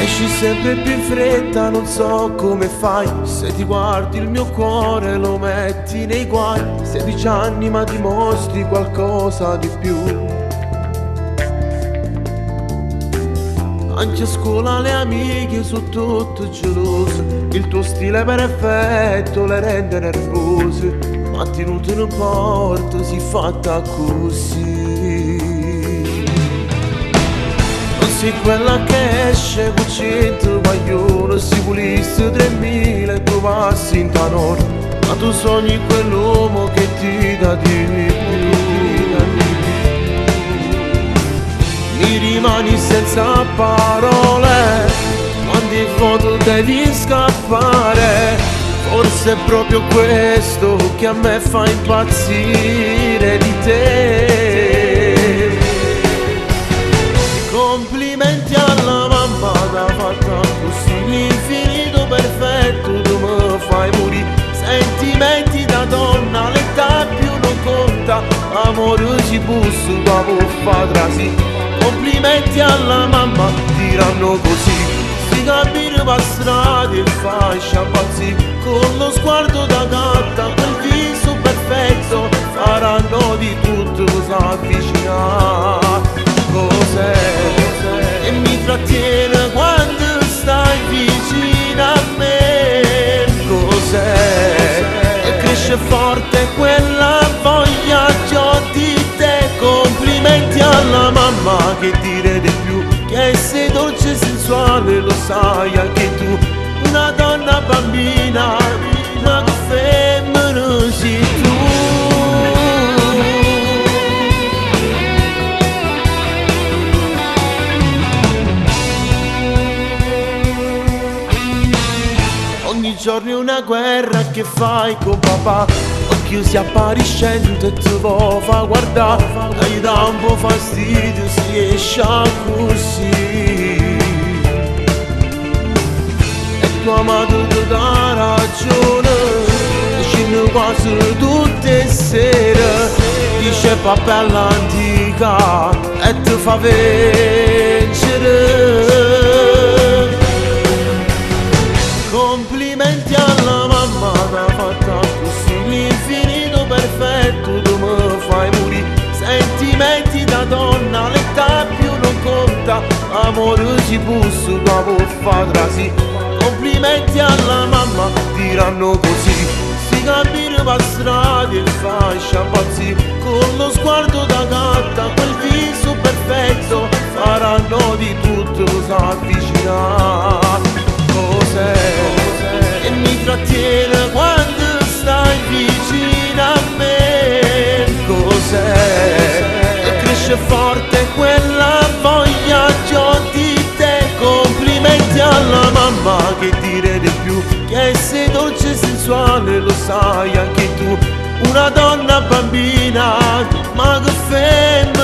Esci sempre più in fretta, non so come fai. Se ti guardi il mio cuore lo metti nei guai. 16 anni ma dimostri qualcosa di più. Anche a scuola le amiche sono tutte gelose. Il tuo stile perfetto le rende nervose. Ma tenuto in porta si fatta così. Sei quella che esce con 100 maglione, si pulisse 3000 e tu passi in tanore. Ma tu sogni quell'uomo che ti dà di più. Mi rimani senza parole, quando in foto devi scappare. Forse è proprio questo che a me fa impazzire di te. Complimenti alla mamma, t'ha fatta così. L'infinito perfetto tu mi fai morire. Sentimenti da donna, l'età più non conta. Amore ci busso, dopo fa trasi. Complimenti alla mamma, diranno così. Si cammina per strada e fai sciapazzì. Con lo sguardo da gatta, quel viso perfetto. Faranno di tutto s'avvicinare. Cos'è? E mi trattiene quando stai vicino a me. Cos'è? E cresce forte quella voglia che ho di te. Complimenti alla mamma, che dire di più. Che sei dolce e sensuale, lo sai anche tu. Una donna bambina, ma che femmina sei tu. Ogni giorno è una guerra che fai con papà. Occhio si appariscente e ti fa guardare. Dai da un po' fastidio si esce così. E tua madre ti dà ragione. Scende quasi tutte le sere. Dice papà all'antica e ti fa vincere. Complimenti alla mamma, t'ha fatta così. L'infinito perfetto tu mi fai morire. Sentimenti da donna, l'età più non conta. Amore ci busso, dopo fa trasi. Complimenti alla mamma, diranno così. Si cammina per strada e fai sciapazzì. Con lo sguardo da gatta, quel viso perfetto. Faranno di tutto s'avvicinare. Cos'è? E mi trattiene quando stai vicino a me. Cos'è? E cresce forte quella voglia che ho di te. Complimenti alla mamma, che dire di più. Che sei dolce e sensuale, lo sai anche tu. Una donna bambina, ma che femmina